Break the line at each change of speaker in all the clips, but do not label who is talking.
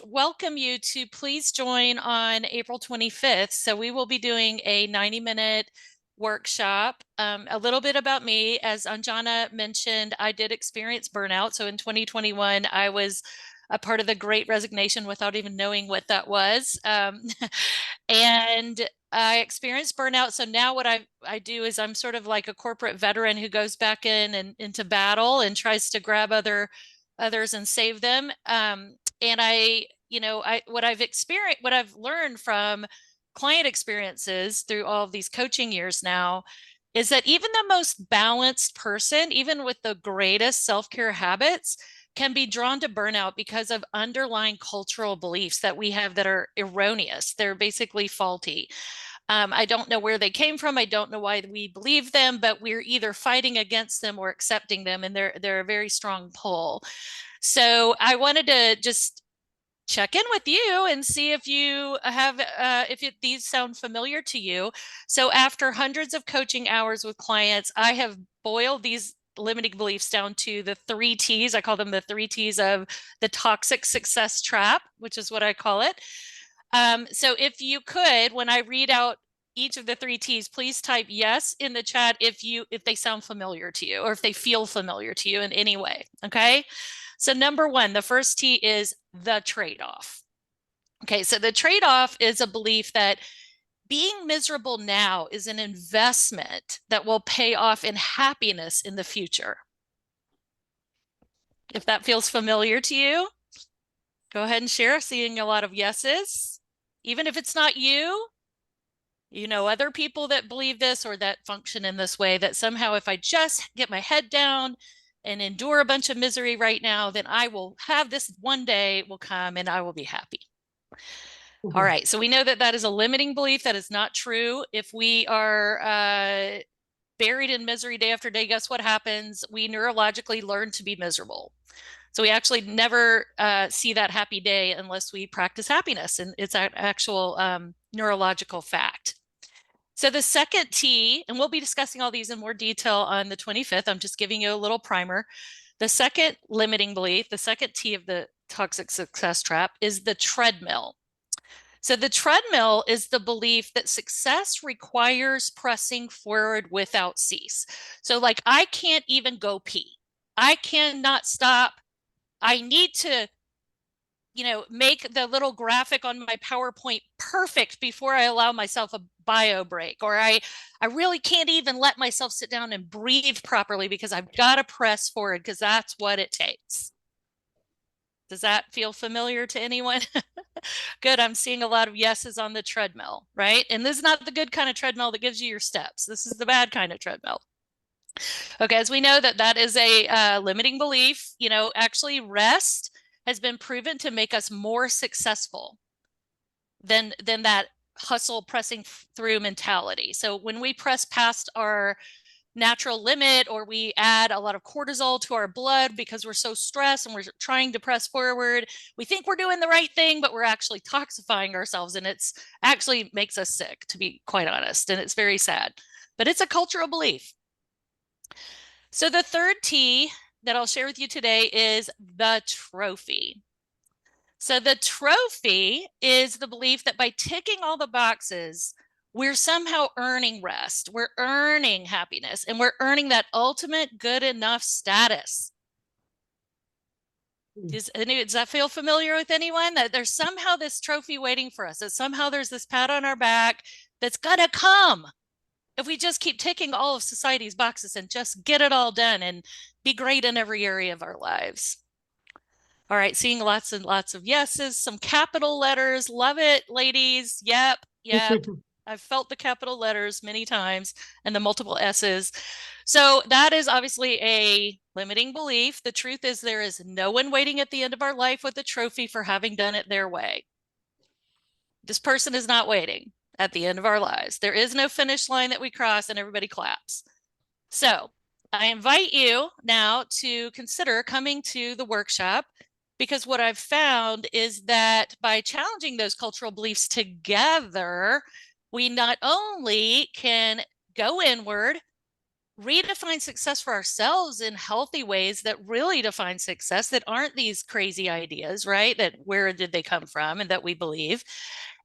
welcome you to please join on April 25th. So we will be doing a 90-minute workshop. A little bit about me, as Anjana mentioned, I did experience burnout. So in 2021, I was a part of the Great Resignation without even knowing what that was. And I experienced burnout. So now what I do is I'm sort of like a corporate veteran who goes back in and into battle and tries to grab others and save them. And what I've experienced, what I've learned from client experiences through all of these coaching years now is that even the most balanced person, even with the greatest self-care habits, can be drawn to burnout because of underlying cultural beliefs that we have that are erroneous. They're basically faulty. I don't know where they came from. I don't know why we believe them, but we're either fighting against them or accepting them, and they're a very strong pull. So I wanted to just check in with you and see if you have these sound familiar to you. So after hundreds of coaching hours with clients, I have boiled these limiting beliefs down to the 3 T's. I call them the 3 T's of the toxic success trap, which is what I call it. So if you could, when I read out each of the 3 T's, please type yes in the chat if they sound familiar to you or if they feel familiar to you in any way. Okay. So number one, the first T is the trade-off. Okay, so the trade-off is a belief that being miserable now is an investment that will pay off in happiness in the future. If that feels familiar to you, go ahead and share. Seeing a lot of yeses. Even if it's not you, you know other people that believe this or that function in this way, that somehow if I just get my head down and endure a bunch of misery right now, then I will have this one day will come and I will be happy. All right, so we know that that is a limiting belief. That is not true. If we are buried in misery day after day, guess what happens? We neurologically learn to be miserable. So we actually never see that happy day unless we practice happiness, and it's an actual neurological fact. So the second T, and we'll be discussing all these in more detail on the 25th. I'm just giving you a little primer. The second limiting belief, the second T of the toxic success trap, is the treadmill. So the treadmill is the belief that success requires pressing forward without cease. So like, I can't even go pee. I cannot stop. I need to make the little graphic on my PowerPoint perfect before I allow myself a bio break, or I really can't even let myself sit down and breathe properly because I've got to press forward because that's what it takes. Does that feel familiar to anyone? Good. I'm seeing a lot of yeses on the treadmill, right? And this is not the good kind of treadmill that gives you your steps. This is the bad kind of treadmill. Okay, as we know that is a limiting belief. Actually rest has been proven to make us more successful than that hustle pressing through mentality. So when we press past our natural limit, or we add a lot of cortisol to our blood because we're so stressed and we're trying to press forward, we think we're doing the right thing, but we're actually toxifying ourselves, and it's actually makes us sick, to be quite honest, and it's very sad, but it's a cultural belief. So the third T that I'll share with you today is the trophy. So the trophy is the belief that by ticking all the boxes, we're somehow earning rest, we're earning happiness, and we're earning that ultimate good enough status. Does that feel familiar with anyone? That there's somehow this trophy waiting for us, that somehow there's this pat on our back that's gonna come if we just keep ticking all of society's boxes and just get it all done and be great in every area of our lives. All right, seeing lots and lots of yeses, some capital letters. Love it, ladies. Yep. I've felt the capital letters many times and the multiple S's. So that is obviously a limiting belief. The truth is there is no one waiting at the end of our life with a trophy for having done it their way. This person is not waiting at the end of our lives. There is no finish line that we cross and everybody claps. So I invite you now to consider coming to the workshop, because what I've found is that by challenging those cultural beliefs together, we not only can go inward, redefine success for ourselves in healthy ways that really define success, that aren't these crazy ideas, right? That where did they come from and that we believe.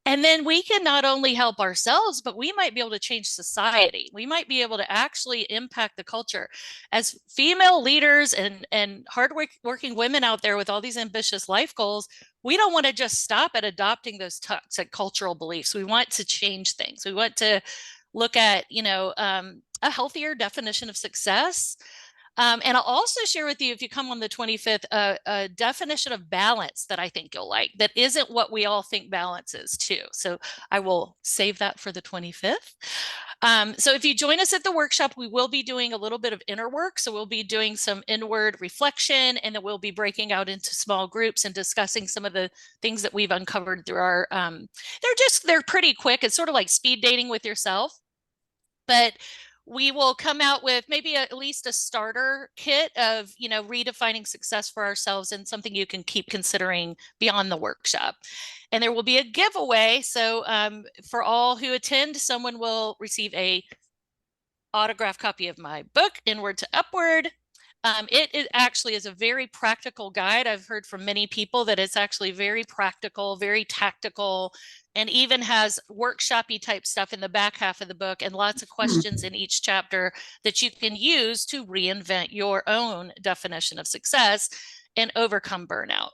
And then we can not only help ourselves, but we might be able to change society. We might be able to actually impact the culture. As female leaders and hardworking women out there with all these ambitious life goals, we don't want to just stop at adopting those toxic cultural beliefs. We want to change things. We want to look at, a healthier definition of success. And I'll also share with you, if you come on the 25th, a definition of balance that I think you'll like, that isn't what we all think balance is too. So I will save that for the 25th. So if you join us at the workshop, we will be doing a little bit of inner work. So we'll be doing some inward reflection, and then we'll be breaking out into small groups and discussing some of the things that we've uncovered through our, they're pretty quick. It's sort of like speed dating with yourself. But we will come out with maybe at least a starter kit of, redefining success for ourselves, and something you can keep considering beyond the workshop. And there will be a giveaway. So for all who attend, someone will receive a autographed copy of my book, Inward to Upward. It actually is a very practical guide. I've heard from many people that it's actually very practical, very tactical, and even has workshopy type stuff in the back half of the book, and lots of questions in each chapter that you can use to reinvent your own definition of success and overcome burnout.